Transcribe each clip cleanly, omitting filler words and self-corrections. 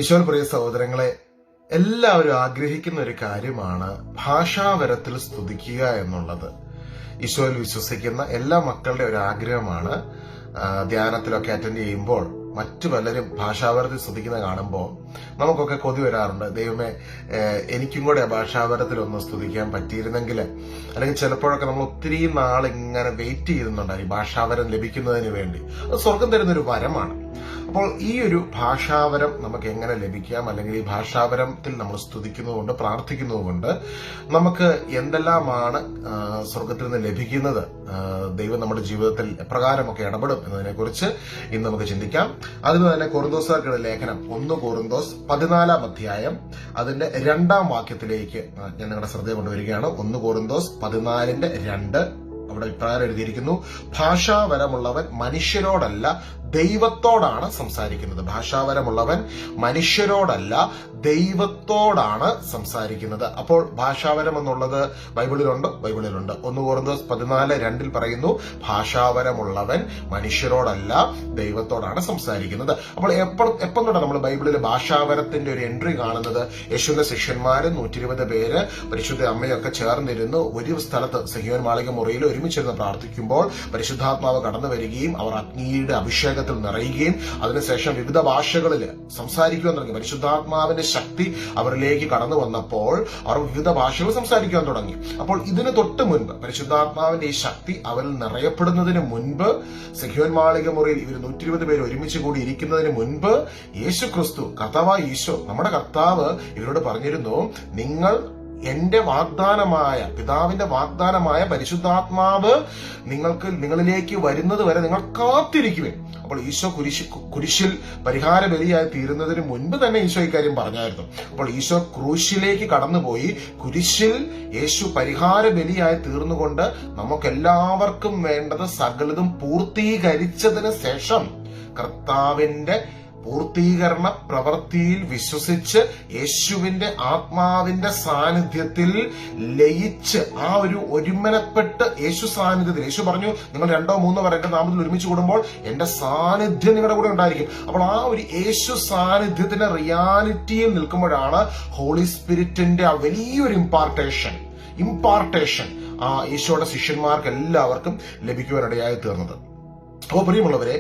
ഈശോയിൽ പ്രിയ സഹോദരങ്ങളെ, എല്ലാവരും ആഗ്രഹിക്കുന്ന ഒരു കാര്യമാണ് ഭാഷാവരത്തിൽ സ്തുതിക്കുക എന്നുള്ളത്. ഈശോയിൽ വിശ്വസിക്കുന്ന എല്ലാ മക്കളുടെ ഒരു ആഗ്രഹമാണ്. ധ്യാനത്തിലൊക്കെ അറ്റൻഡ് ചെയ്യുമ്പോൾ മറ്റു പലരും ഭാഷാവരത്തിൽ സ്തുതിക്കുന്ന കാണുമ്പോൾ നമുക്കൊക്കെ കൊതി വരാറുണ്ട്. ദൈവമേ, എനിക്കും കൂടെ ഭാഷാവരത്തിൽ ഒന്ന് സ്തുതിക്കാൻ പറ്റിയിരുന്നെങ്കിൽ. അല്ലെങ്കിൽ ചിലപ്പോഴൊക്കെ നമ്മൾ ഒത്തിരി നാൾ ഇങ്ങനെ വെയിറ്റ് ചെയ്യുന്നുണ്ടായിരിക്കും ഭാഷാവരം ലഭിക്കുന്നതിന് വേണ്ടി. അത് സ്വർഗം തരുന്നൊരു വരമാണ്. അപ്പോൾ ഈ ഒരു ഭാഷാവരം നമുക്ക് എങ്ങനെ ലഭിക്കാം, അല്ലെങ്കിൽ ഈ ഭാഷാവരത്തിൽ നമ്മൾ സ്തുതിക്കുന്നതുകൊണ്ട് പ്രാർത്ഥിക്കുന്നതുകൊണ്ട് നമുക്ക് എന്തെല്ലാമാണ് സ്വർഗത്തിൽ നിന്ന് ലഭിക്കുന്നത്, ദൈവം നമ്മുടെ ജീവിതത്തിൽ എപ്രകാരമൊക്കെ ഇടപെടും എന്നതിനെ കുറിച്ച് ഇന്ന് നമുക്ക് ചിന്തിക്കാം. അതിന് തന്നെ കൊറിന്തോസുകാർക്കുള്ള ലേഖനം 1 കൊറിന്തോസ് 14 അധ്യായം അതിന്റെ 2 വാക്യത്തിലേക്ക് ഞാൻ നിങ്ങളുടെ ശ്രദ്ധ കൊണ്ടുവരികയാണ്. 1 കൊറിന്തോസ് 14:2 അവിടെ ഇപ്രകാരം എഴുതിയിരിക്കുന്നു: ഭാഷാവരമുള്ളവൻ മനുഷ്യരോടല്ല ദൈവത്തോടാണ് സംസാരിക്കുന്നത്. ഭാഷാവരമുള്ളവൻ മനുഷ്യരോടല്ല ദൈവത്തോടാണ് സംസാരിക്കുന്നത്. അപ്പോൾ ഭാഷാവരം എന്നുള്ളത് ബൈബിളിലുണ്ട്. 1 കൊറിന്തോസ് 14:2 പറയുന്നു, ഭാഷാവരമുള്ളവൻ മനുഷ്യരോടല്ല ദൈവത്തോടാണ് സംസാരിക്കുന്നത്. അപ്പോൾ എപ്പം തൊട്ടാണ് നമ്മൾ ബൈബിളിൽ ഭാഷാവരത്തിന്റെ ഒരു എൻട്രി കാണുന്നത്? യേശുവിന്റെ ശിഷ്യന്മാര് 120 പേര് പരിശുദ്ധ അമ്മയൊക്കെ ചേർന്നിരുന്നു ഒരു സ്ഥലത്ത് സിഹിയോൻ മാളിക മുറിയിൽ ഒരുമിച്ചിരുന്ന് പ്രാർത്ഥിക്കുമ്പോൾ പരിശുദ്ധാത്മാവ് കടന്നു വരികയും അവർ അഗ്നിയുടെ അഭിഷേകത്തിൽ നിറയുകയും അതിനുശേഷം വിവിധ ഭാഷകളിൽ സംസാരിക്കുവാൻ തുടങ്ങി. പരിശുദ്ധാത്മാവിന്റെ ശക്തി അവരിലേക്ക് കടന്നു വന്നപ്പോൾ അവർ വിവിധ ഭാഷകൾ സംസാരിക്കുവാൻ തുടങ്ങി. അപ്പോൾ ഇതിന് തൊട്ട് മുൻപ് പരിശുദ്ധാത്മാവിന്റെ ഈ ശക്തി അവരിൽ നിറയപ്പെടുന്നതിന് മുൻപ്, സിഹിയോൻ മാളിക മുറിയിൽ ഇവർ 120 പേര് ഒരുമിച്ച് കൂടി ഇരിക്കുന്നതിന് മുൻപ് യേശു ക്രിസ്തു, കർത്താവായ ഈശോ, നമ്മുടെ കർത്താവ് ഇവരോട് പറഞ്ഞിരുന്നു, നിങ്ങൾ എന്റെ വാഗ്ദാനമായ, പിതാവിന്റെ വാഗ്ദാനമായ പരിശുദ്ധാത്മാവ് നിങ്ങളിലേക്ക് വരുന്നത് വരെ നിങ്ങൾ കാത്തിരിക്കുവേൻ. അപ്പോൾ ഈശോ കുരിശിൽ പരിഹാര ബലിയായി തീരുന്നതിന് മുൻപ് തന്നെ ഈശോ ഇക്കാര്യം പറഞ്ഞായിരുന്നു. അപ്പോൾ ഈശോ ക്രൂശിലേക്ക് കടന്നുപോയി കുരിശിൽ യേശു പരിഹാര ബലിയായി തീർന്നുകൊണ്ട് നമുക്കെല്ലാവർക്കും വേണ്ടത് സകലതും പൂർത്തീകരിച്ചതിന് ശേഷം കർത്താവിന്റെ പൂർത്തീകരണ പ്രവൃത്തിയിൽ വിശ്വസിച്ച് യേശുവിന്റെ ആത്മാവിന്റെ സാന്നിധ്യത്തിൽ ലയിച്ച് ആ ഒരു ഒരുമനപ്പെട്ട് യേശു സാന്നിധ്യത്തിൽ, യേശു പറഞ്ഞു, നിങ്ങൾ 2 3 പേർ എന്റെ നാമത്തിൽ ഒരുമിച്ച് കൂടുമ്പോൾ എന്റെ സാന്നിധ്യം നിങ്ങളുടെ കൂടെ ഉണ്ടായിരിക്കും. അപ്പോൾ ആ ഒരു യേശു സാന്നിധ്യത്തിന്റെ റിയാലിറ്റിയിൽ നിൽക്കുമ്പോഴാണ് ഹോളി സ്പിരിറ്റിന്റെ ആ വലിയൊരു ഇമ്പാർട്ടേഷൻ ആ ഈശോയുടെ ശിഷ്യന്മാർക്ക് എല്ലാവർക്കും ലഭിക്കുവാനിടയായി തീർന്നത്. അപ്പോൾ പ്രിയമുള്ളവരെ,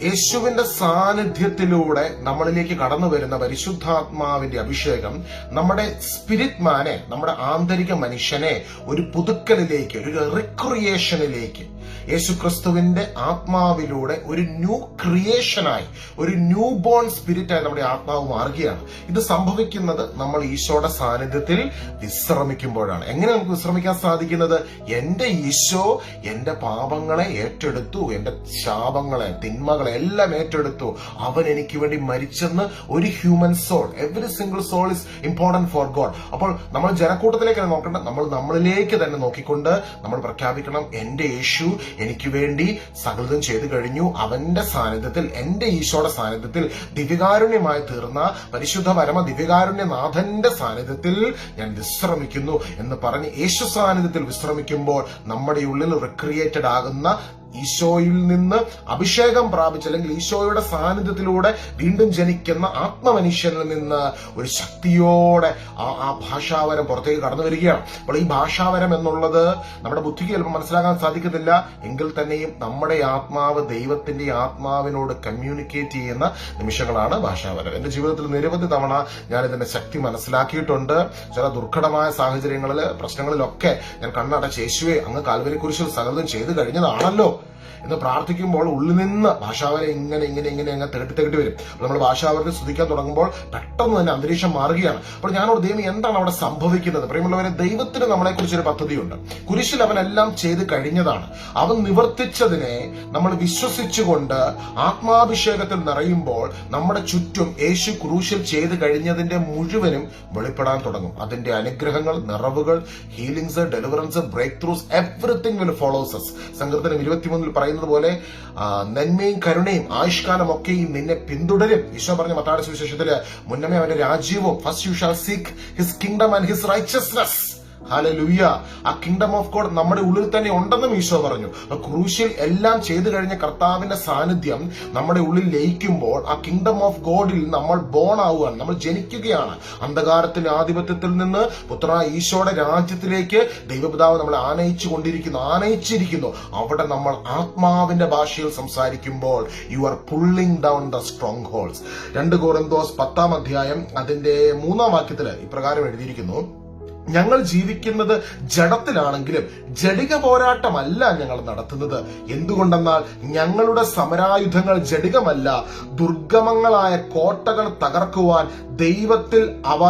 യേശുവിന്റെ സാന്നിധ്യത്തിലൂടെ നമ്മളിലേക്ക് കടന്നു വരുന്ന പരിശുദ്ധാത്മാവിന്റെ അഭിഷേകം നമ്മുടെ സ്പിരിറ്റ് മാനെ, നമ്മുടെ ആന്തരിക മനുഷ്യനെ ഒരു പുതുക്കലിലേക്ക്, ഒരു റിക്രിയേഷനിലേക്ക്, യേശുക്രിസ്തുവിന്റെ ആത്മാവിലൂടെ ഒരു ന്യൂ ക്രിയേഷനായി, ഒരു ന്യൂ ബോൺ സ്പിരിറ്റായി നമ്മുടെ ആത്മാവ് മാറുകയാണ്. ഇത് സംഭവിക്കുന്നത് നമ്മൾ ഈശോയുടെ സാന്നിധ്യത്തിൽ വിശ്രമിക്കുമ്പോഴാണ്. എങ്ങനെ നമുക്ക് വിശ്രമിക്കാൻ സാധിക്കുന്നത്? എന്റെ ഈശോ എന്റെ പാപങ്ങളെ ഏറ്റെടുത്തു, എന്റെ ശാപങ്ങളെ, തിന്മകളെ എല്ലാം ഏറ്റെടുത്തു. അവൻ എനിക്ക് വേണ്ടി മരിച്ചെന്ന് ഒരു human soul, every single soul is important for God. അപ്പോൾ നമ്മൾ ജനക്കൂട്ടത്തിലേക്ക് നോക്കണ്ട, നമ്മൾ നമ്മളിലേക്ക് തന്നെ നോക്കിക്കൊണ്ട് നമ്മൾ പ്രഖ്യാപിക്കണം, എന്റെ യേശു എനിക്ക് വേണ്ടി സകലതും ചെയ്തു കഴിഞ്ഞു. അവന്റെ സാന്നിധ്യത്തിൽ, എന്റെ ഈശോയുടെ സാന്നിധ്യത്തിൽ, ദിവ്യകാരുണ്യമായി തീർന്ന പരിശുദ്ധ പരമ ദിവ്യകാരുണ്യനാഥന്റെ സാന്നിധ്യത്തിൽ ഞാൻ വിശ്രമിക്കുന്നു എന്ന് പറഞ്ഞ് യേശു സാന്നിധ്യത്തിൽ വിശ്രമിക്കുമ്പോൾ നമ്മുടെ ഉള്ളിൽ റിക്രിയേറ്റഡ് ആകുന്ന, ഈശോയിൽ നിന്ന് അഭിഷേകം പ്രാപിച്ച്, അല്ലെങ്കിൽ ഈശോയുടെ സാന്നിധ്യത്തിലൂടെ വീണ്ടും ജനിക്കുന്ന ആത്മമനുഷ്യനിൽ നിന്ന് ഒരു ശക്തിയോടെ ആ ഭാഷാവരം പുറത്തേക്ക് കടന്നു വരികയാണ്. അപ്പോൾ ഈ ഭാഷാവരം എന്നുള്ളത് നമ്മുടെ ബുദ്ധിക്ക് ചിലപ്പോൾ മനസ്സിലാക്കാൻ സാധിക്കത്തില്ല, എങ്കിൽ തന്നെയും നമ്മുടെ ആത്മാവ് ദൈവത്തിന്റെ ആത്മാവിനോട് കമ്മ്യൂണിക്കേറ്റ് ചെയ്യുന്ന നിമിഷങ്ങളാണ് ഭാഷാവരം. എന്റെ ജീവിതത്തിൽ നിരവധി തവണ ഞാൻ ഇതിന്റെ ശക്തി മനസ്സിലാക്കിയിട്ടുണ്ട്. ചില ദുർഘടമായ സാഹചര്യങ്ങളിൽ, പ്രശ്നങ്ങളിലൊക്കെ ഞാൻ കണ്ണടച്ച്, യേശുവേ, അങ്ങ് കാൽവരി കുരിശിൽ സകലതും ചെയ്തു കഴിഞ്ഞതാണല്ലോ എന്ന് പ്രാർത്ഥിക്കുമ്പോൾ ഉള്ളിൽ നിന്ന് ഭാഷാവരം ഇങ്ങനെ അങ്ങ് തികട്ടി വരും. അപ്പോൾ നമ്മൾ ഭാഷാവരത്തിൽ സ്തുതിക്കാൻ തുടങ്ങുമ്പോൾ പെട്ടെന്ന് തന്നെ അന്തരീക്ഷം മാറുകയാണ്. അപ്പോൾ ഞാനോട്, ദൈവം എന്താണ് അവിടെ സംഭവിക്കുന്നത്? പ്രിയമുള്ളവരെ, ദൈവത്തിന് നമ്മളെക്കുറിച്ചൊരു പദ്ധതിയുണ്ട്. കുരിശിൽ അവനെല്ലാം ചെയ്ത് കഴിഞ്ഞതാണ്. അവൻ നിവർത്തിച്ചതിനെ നമ്മൾ വിശ്വസിച്ചുകൊണ്ട് ആത്മാഭിഷേകത്തിൽ നിറയുമ്പോൾ നമ്മുടെ ചുറ്റും യേശു ക്രൂശിൽ ചെയ്ത് കഴിഞ്ഞതിന്റെ മുഴുവനും വെളിപ്പെടാൻ തുടങ്ങും. അതിന്റെ അനുഗ്രഹങ്ങൾ, നിറവുകൾ, healings, deliverance, breakthroughs, everything will follows us. സങ്കീർത്തനം 23 പറയുന്നത് പോലെ നന്മയും കരുണയും ആയുഷ്കാലമൊക്കെയും നിന്നെ പിന്തുടരും. ഈശോ പറഞ്ഞ മത്തായിയുടെ സുവിശേഷത്തില്, മുന്നമേ അവന്റെ രാജ്യവും, first you shall seek his kingdom and his righteousness. Hallelujah. ആ കിങ്ഡം ഓഫ് ഗോഡ് നമ്മുടെ ഉള്ളിൽ തന്നെ ഉണ്ടെന്നും ഈശോ പറഞ്ഞു. ക്രൂശിൽ എല്ലാം ചെയ്തു കഴിഞ്ഞ കർത്താവിന്റെ സാന്നിധ്യം നമ്മുടെ ഉള്ളിൽ ലയിക്കുമ്പോൾ ആ കിങ്ഡം ഓഫ് ഗോഡിൽ നമ്മൾ ബോൺ ആവുകയാണ്, നമ്മൾ ജനിക്കുകയാണ്. അന്ധകാരത്തിന്റെ ആധിപത്യത്തിൽ നിന്ന് പുത്രനായ ഈശോയുടെ രാജ്യത്തിലേക്ക് ദൈവപിതാവ് നമ്മളെ ആനയിച്ചിരിക്കുന്നു. അവിടെ നമ്മൾ ആത്മാവിന്റെ ഭാഷയിൽ സംസാരിക്കുമ്പോൾ you are pulling down the strongholds. 2 കൊറിന്തോസ് 10-ാം അധ്യായം അതിന്റെ 3-ാം വാക്യത്തിൽ ഇപ്രകാരം എഴുതിയിരിക്കുന്നു: ഞങ്ങൾ ജീവിക്കുന്നത് ജഡത്തിലാണെങ്കിലും ജഡിക പോരാട്ടമല്ല ഞങ്ങൾ നടത്തുന്നത്. എന്തുകൊണ്ടെന്നാൽ ഞങ്ങളുടെ സമരായുധങ്ങൾ ജഡികമല്ല, ദുർഗമങ്ങളായ കോട്ടകൾ തകർക്കുവാൻ ദൈവത്തിൽ അവ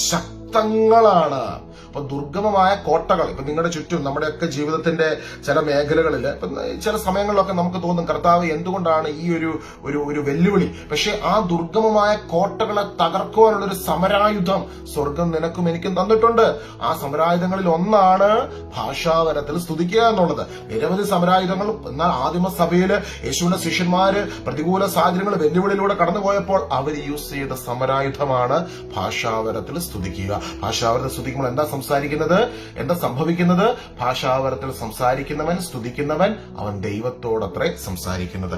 ശക്തങ്ങളാണ്. അപ്പൊ ദുർഗമമായ കോട്ടകൾ ഇപ്പൊ നിങ്ങളുടെ ചുറ്റും, നമ്മുടെയൊക്കെ ജീവിതത്തിന്റെ ചില മേഖലകളിൽ ഇപ്പൊ ചില സമയങ്ങളിലൊക്കെ നമുക്ക് തോന്നും, കർത്താവ് എന്തുകൊണ്ടാണ് ഈ ഒരു വെല്ലുവിളി? പക്ഷെ ആ ദുർഗമമായ കോട്ടകളെ തകർക്കുവാനുള്ള ഒരു സമരായുധം സ്വർഗം നിനക്കും എനിക്കും തന്നിട്ടുണ്ട്. ആ സമരായുധങ്ങളിൽ ഒന്നാണ് ഭാഷാവരത്തിൽ സ്തുതിക്കുക എന്നുള്ളത്. നിരവധി സമരായുധങ്ങൾ. എന്നാൽ ആദിമസഭയില് യേശുവിന്റെ ശിഷ്യന്മാര് പ്രതികൂല സാഹചര്യങ്ങൾ, വെല്ലുവിളിയിലൂടെ കടന്നുപോയപ്പോൾ അവർ യൂസ് ചെയ്ത സമരായുധമാണ് ഭാഷാവരത്തിൽ സ്തുതിക്കുക. ഭാഷാവരത്തിൽ സ്തുതിക്കുമ്പോൾ എന്താ സംഭവിക്കുന്നത്? ഭാഷാവരത്തിൽ സംസാരിക്കുന്നവൻ, സ്തുതിക്കുന്നവൻ, അവൻ ദൈവത്തോടത്രേ സംസാരിക്കുന്നത്.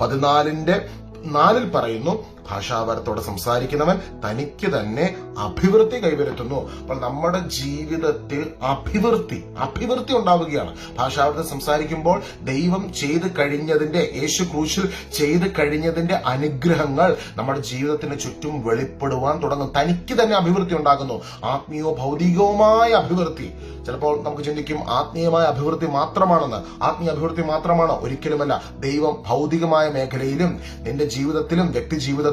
14:4 പറയുന്നു, ഭാഷാവരത്തോടെ സംസാരിക്കുന്നവൻ തനിക്ക് തന്നെ അഭിവൃദ്ധി കൈവരുത്തുന്നു. അപ്പോൾ നമ്മുടെ ജീവിതത്തിൽ അഭിവൃദ്ധി ഉണ്ടാവുകയാണ്. ഭാഷാവരത്തിൽ സംസാരിക്കുമ്പോൾ ദൈവം ചെയ്ത് കഴിഞ്ഞതിന്റെ, യേശു ക്രൂശിൽ ചെയ്ത് കഴിഞ്ഞതിന്റെ അനുഗ്രഹങ്ങൾ നമ്മുടെ ജീവിതത്തിന് ചുറ്റും വെളിപ്പെടുവാൻ തുടങ്ങും. തനിക്ക് തന്നെ അഭിവൃദ്ധി ഉണ്ടാകുന്നു. ആത്മീയവും ഭൗതികവുമായ അഭിവൃദ്ധി. ചിലപ്പോൾ നമുക്ക് ചിന്തിക്കും ആത്മീയമായ അഭിവൃദ്ധി മാത്രമാണെന്ന്. ആത്മീയ അഭിവൃദ്ധി മാത്രമാണ്? ഒരിക്കലുമല്ല. ദൈവം ഭൗതികമായ മേഖലയിലും നിന്റെ ജീവിതത്തിലും വ്യക്തി ജീവിതത്തിലും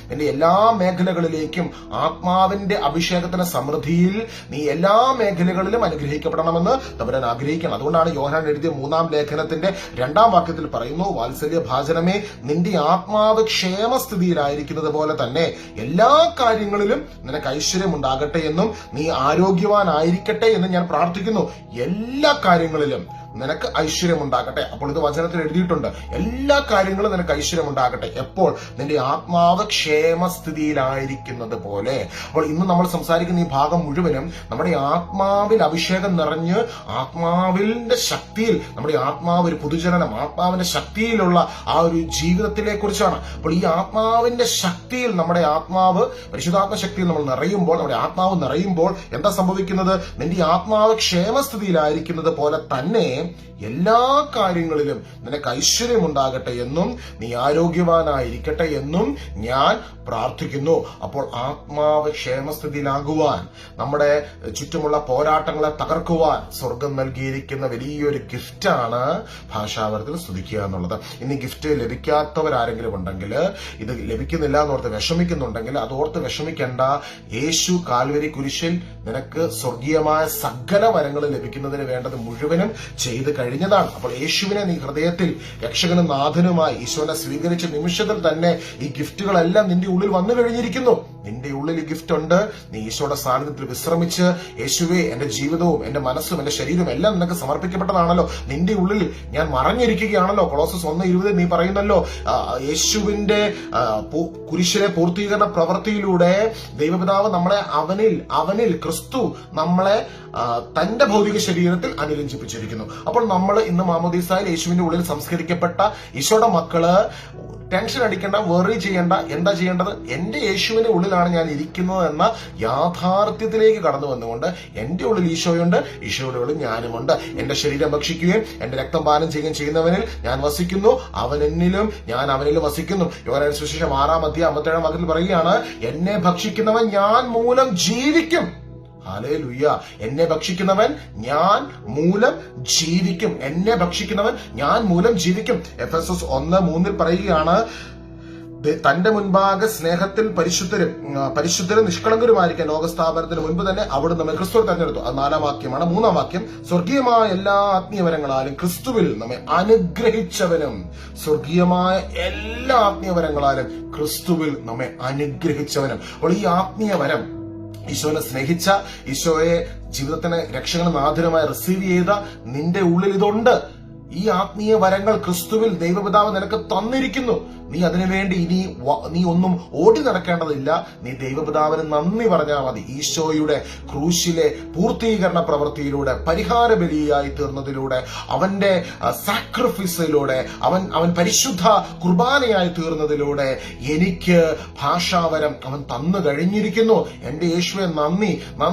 നിന്റെ എല്ലാ മേഖലകളിലേക്കും ആത്മാവിന്റെ അഭിഷേകത്തിന്റെ സമൃദ്ധിയിൽ നീ എല്ലാ മേഖലകളിലും അനുഗ്രഹിക്കപ്പെടണമെന്ന് തമ്പുരാൻ ആഗ്രഹിക്കണം. അതുകൊണ്ടാണ് യോഹന്നാൻ എഴുതിയ 3-ാം ലേഖനത്തിന്റെ 2-ാം വാക്യത്തിൽ പറയുന്നു, വാത്സല്യ ഭാജനമേ, നിന്റെ ആത്മാവ് ക്ഷേമസ്ഥിതിയിലായിരിക്കുന്നത് പോലെ തന്നെ എല്ലാ കാര്യങ്ങളിലും നിനക്ക് ഐശ്വര്യം ഉണ്ടാകട്ടെ എന്നും നീ ആരോഗ്യവാനായിരിക്കട്ടെ എന്നും ഞാൻ പ്രാർത്ഥിക്കുന്നു. എല്ലാ കാര്യങ്ങളിലും നിനക്ക് ഐശ്വര്യം ഉണ്ടാകട്ടെ. അപ്പോൾ ഇത് വചനത്തിൽ എഴുതിയിട്ടുണ്ട്, എല്ലാ കാര്യങ്ങളും നിനക്ക് ഐശ്വര്യം ഉണ്ടാകട്ടെ. എപ്പോൾ? നിന്റെ ആത്മാവ് ക്ഷേമസ്ഥിതിയിലായിരിക്കുന്നത് പോലെ. അപ്പോൾ ഇന്ന് നമ്മൾ സംസാരിക്കുന്ന ഈ ഭാഗം മുഴുവനും നമ്മുടെ ആത്മാവിൽ അഭിഷേകം നിറഞ്ഞ് ആത്മാവിന്റെ ശക്തിയിൽ, നമ്മുടെ ആത്മാവ് ഒരു പുതുജനനം, ആത്മാവിന്റെ ശക്തിയിലുള്ള ആ ഒരു ജീവിതത്തിനെ കുറിച്ചാണ്. അപ്പോൾ ഈ ആത്മാവിന്റെ ശക്തിയിൽ, നമ്മുടെ ആത്മാവ് പരിശുദ്ധാത്മ ശക്തിയിൽ നമ്മൾ നിറയുമ്പോൾ, നമ്മുടെ ആത്മാവ് നിറയുമ്പോൾ എന്താ സംഭവിക്കുന്നത്? നിന്റെ ആത്മാവ് ക്ഷേമസ്ഥിതിയിലായിരിക്കുന്നത് പോലെ തന്നെ എല്ലാ കാര്യങ്ങളിലും നിനക്ക് ഐശ്വര്യം ഉണ്ടാകട്ടെ എന്നും നീ ആരോഗ്യവാനായിരിക്കട്ടെ എന്നും ഞാൻ പ്രാർത്ഥിക്കുന്നു. അപ്പോൾ ആത്മാവ് ക്ഷേമസ്ഥിതിയിലാകുവാൻ, നമ്മുടെ ചുറ്റുമുള്ള പോരാട്ടങ്ങളെ തകർക്കുവാൻ സ്വർഗം നൽകിയിരിക്കുന്ന വലിയൊരു ഗിഫ്റ്റാണ് ഭാഷാവരത്തിൽ സ്തുതിക്കുക എന്നുള്ളത്. ഇനി ഗിഫ്റ്റ് ലഭിക്കാത്തവരാരെങ്കിലും ഉണ്ടെങ്കിൽ, ഇത് ലഭിക്കുന്നില്ല എന്നോർത്ത് വിഷമിക്കുന്നുണ്ടെങ്കിൽ അതോർത്ത് വിഷമിക്കേണ്ട. യേശു കാൽവരി കുരിശിൽ നിനക്ക് സ്വർഗീയമായ സകല വരങ്ങൾ ലഭിക്കുന്നതിന് വേണ്ടത് മുഴുവനും ചെയ്ത് കഴിഞ്ഞതാണ്. അപ്പോൾ യേശുവിനെ നീ ഹൃദയത്തിൽ രക്ഷകനും നാഥനുമായി ഈശോനെ സ്വീകരിച്ച നിമിഷത്തിൽ തന്നെ ഈ ഗിഫ്റ്റുകളെല്ലാം നിന്റെ ഉള്ളിൽ വന്നു കഴിഞ്ഞിരിക്കുന്നു. നിന്റെ ഉള്ളിൽ ഈ ഗിഫ്റ്റ് ഉണ്ട്. നീ ഈശോയുടെ സാന്നിധ്യത്തിൽ വിശ്രമിച്ച്, യേശുവേ, എന്റെ ജീവിതവും എന്റെ മനസ്സും എന്റെ ശരീരവും എല്ലാം നിനക്ക് സമർപ്പിക്കപ്പെട്ടതാണല്ലോ, നിന്റെ ഉള്ളിൽ ഞാൻ മറഞ്ഞിരിക്കുകയാണല്ലോ. കൊളോസസ് 1:20 നീ പറയുന്നല്ലോ, യേശുവിന്റെ കുരിശിലെ പൂർത്തീകരണ പ്രവൃത്തിയിലൂടെ ദൈവപിതാവ് നമ്മളെ അവനിൽ ക്രിസ്തു നമ്മളെ തന്റെ ഭൗതിക ശരീരത്തിൽ അനുരഞ്ജിപ്പിച്ചിരിക്കുന്നു. അപ്പോൾ നമ്മൾ ഇന്ന് മാമോദീസായിൽ യേശുവിന്റെ ഉള്ളിൽ സംസ്കരിക്കപ്പെട്ട ഈശോയുടെ മക്കള് ടെൻഷൻ അടിക്കേണ്ട, വെറി ചെയ്യേണ്ട. എന്താ ചെയ്യേണ്ടത്? എന്റെ യേശുവിന്റെ ഉള്ളിലാണ് ഞാൻ ഇരിക്കുന്നത് എന്ന യാഥാർത്ഥ്യത്തിലേക്ക് കടന്നു വന്നുകൊണ്ട് എന്റെ ഉള്ളിൽ ഈശോയുണ്ട്, ഈശോയുടെ ഉള്ളിൽ ഞാനുമുണ്ട്. എന്റെ ശരീരം ഭക്ഷിക്കുകയും എന്റെ രക്തം പാനം ചെയ്യുകയും ചെയ്യുന്നവനിൽ ഞാൻ വസിക്കുന്നു, അവൻ എന്നിലും ഞാൻ അവനിലും വസിക്കുന്നു. യോഹന്നാൻ സുവിശേഷം 6-ാം അധ്യായം 57-ാം വാക്യത്തിൽ പറയുകയാണ്, എന്നെ ഭക്ഷിക്കുന്നവൻ ഞാൻ മൂലം ജീവിക്കും. ഹല്ലേലൂയ. എന്നെ ഭക്ഷിക്കുന്നവൻ ഞാൻ മൂലം ജീവിക്കും. എന്നെ ഭക്ഷിക്കുന്നവൻ ഞാൻ മൂലം ജീവിക്കും. എഫെസോസ് 1:3 പറയുകയാണ്, തന്റെ മുൻപാകെ സ്നേഹത്തിൽ പരിശുദ്ധരും നിഷ്കളങ്കരുമായിരിക്കാൻ ലോകസ്ഥാപനത്തിന് മുൻപ് തന്നെ അവിടുന്ന് നമ്മെ ക്രിസ്തുവിൽ തെരഞ്ഞെടുത്തു. അത് 4-ാം വാക്യമാണ്. 3-ാം വാക്യം, സ്വർഗീയമായ എല്ലാ ആത്മീയവരങ്ങളാലും ക്രിസ്തുവിൽ നമ്മെ അനുഗ്രഹിച്ചവനും. സ്വർഗീയമായ എല്ലാ ആത്മീയവരങ്ങളാലും ക്രിസ്തുവിൽ നമ്മെ അനുഗ്രഹിച്ചവനും. അപ്പോൾ ഈ ആത്മീയവരം, ഈശോനെ സ്നേഹിച്ച, ഈശോയെ ജീവിതത്തിന് രക്ഷകനും നാഥനുമായി റിസീവ് ചെയ്ത നിന്റെ ഉള്ളിൽ ഇതുണ്ട്. ഈ ആത്മീയ വരങ്ങൾ ക്രിസ്തുവിൽ ദൈവപിതാവ് നിനക്ക് തന്നിരിക്കുന്നു. നീ അതിനുവേണ്ടി നീ ഒന്നും ഓടി നടക്കേണ്ടതില്ല. നീ ദൈവപിതാവിന് നന്ദി പറഞ്ഞാൽ മതി. ഈശോയുടെ ക്രൂശിലെ പൂർത്തീകരണ പ്രവൃത്തിയിലൂടെ, പരിഹാര ബലിയായി തീർന്നതിലൂടെ, അവന്റെ സാക്രിഫൈസിലൂടെ, അവൻ പരിശുദ്ധ കുർബാനയായി തീർന്നതിലൂടെ എനിക്ക് ഭാഷാവരം അവൻ തന്നു കഴിഞ്ഞിരിക്കുന്നു. എന്റെ യേശുവെ നന്ദി.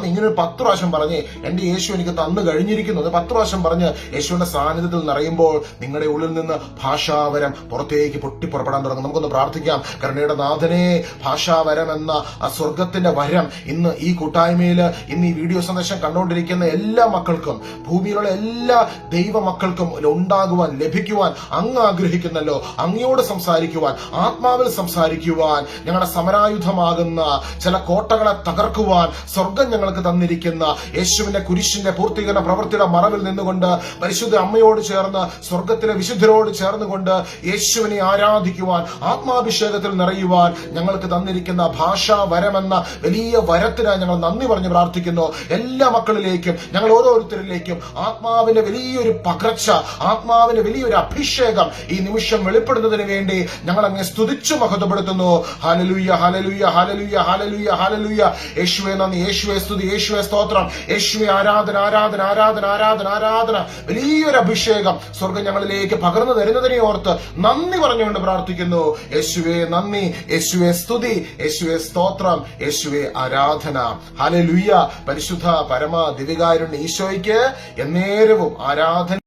ഇങ്ങനെ 10 പ്രാവശ്യം പറഞ്ഞ് എന്റെ യേശു എനിക്ക് തന്നു കഴിഞ്ഞിരിക്കുന്നു. അത് 10 പ്രാവശ്യം പറഞ്ഞ് യേശുവിന്റെ സാന്നിധ്യത്തിൽ നിറയുമ്പോൾ നിങ്ങളുടെ ഉള്ളിൽ നിന്ന് ഭാഷാവരം പുറത്തേക്ക് പൊട്ടിപ്പുറപ്പെടാൻ തുടങ്ങും. നമുക്കൊന്ന് പ്രാർത്ഥിക്കാം. കരുണയുടെ നാഥനെ, ഭാഷാവരം എന്ന ആ സ്വർഗത്തിന്റെ വരം ഇന്ന് ഈ കൂട്ടായ്മയില്, ഇന്ന് ഈ വീഡിയോ സന്ദേശം കണ്ടുകൊണ്ടിരിക്കുന്ന എല്ലാ മക്കൾക്കും, ഭൂമിയിലുള്ള എല്ലാ ദൈവ മക്കൾക്കും ഉണ്ടാകുവാൻ, ലഭിക്കുവാൻ അങ്ങ് ആഗ്രഹിക്കുന്നല്ലോ. അങ്ങയോട് സംസാരിക്കുവാൻ, ആത്മാവിൽ സംസാരിക്കുവാൻ, ഞങ്ങളുടെ സമരായുധമാകുന്ന ചില കോട്ടകളെ തകർക്കുവാൻ സ്വർഗം ഞങ്ങൾക്ക് തന്നിരിക്കുന്ന യേശുവിന്റെ കുരിശിന്റെ പൂർത്തീകരണ പ്രവൃത്തിയുടെ മറവിൽ നിന്നുകൊണ്ട് പരിശുദ്ധ അമ്മയോട് ചേർന്ന്, സ്വർഗത്തിലെ വിശുദ്ധരോട് ചേർന്നുകൊണ്ട് യേശുവിനെ ആരാധിക്കുവാൻ, ആത്മാഭിഷേകത്തിൽ നിറയുവാൻ ഞങ്ങൾക്ക് തന്നിരിക്കുന്ന ഭാഷാ വരമെന്ന വലിയ വരത്തിനായി ഞങ്ങൾ നന്ദി പറഞ്ഞ് പ്രാർത്ഥിക്കുന്നു. എല്ലാ മക്കളിലേക്കും, ഞങ്ങൾ ഓരോരുത്തരിലേക്കും ആത്മാവിന്റെ വലിയൊരു പകർച്ച, ആത്മാവിന്റെ വലിയൊരു അഭിഷേകം ഈ നിമിഷം വെളിപ്പെടുന്നതിന് വേണ്ടി ഞങ്ങൾ അങ്ങ് സ്തുതിച്ചു മഹത്വപ്പെടുത്തുന്നു. Hallelujah, hallelujah, hallelujah, hallelujah, hallelujah. യേശുവേ നന്ദി, യേശുവേ സ്തുതി, യേശുവേ സ്തോത്രം, യേശുവേ ആരാധന, ആരാധന, ആരാധന, ആരാധന, ആരാധന. വലിയൊരു അഭിഷേകം സ്വർഗം ഞങ്ങളിലേക്ക് പകർന്നു തരുന്നതിനെ ഓർത്ത് നന്ദി പറഞ്ഞുകൊണ്ട് പ്രാർത്ഥിക്കുന്നു. യേശുവേ നന്ദി, യേശുവേ സ്തുതി, യേശുവേ സ്തോത്രം, യേശുവേ ആരാധന. ഹല്ലേലൂയ. പരിശുദ്ധ പരമ ദിവ്യകാരുണ്യ ഈശോയ്ക്ക് എന്നേരവും ആരാധന.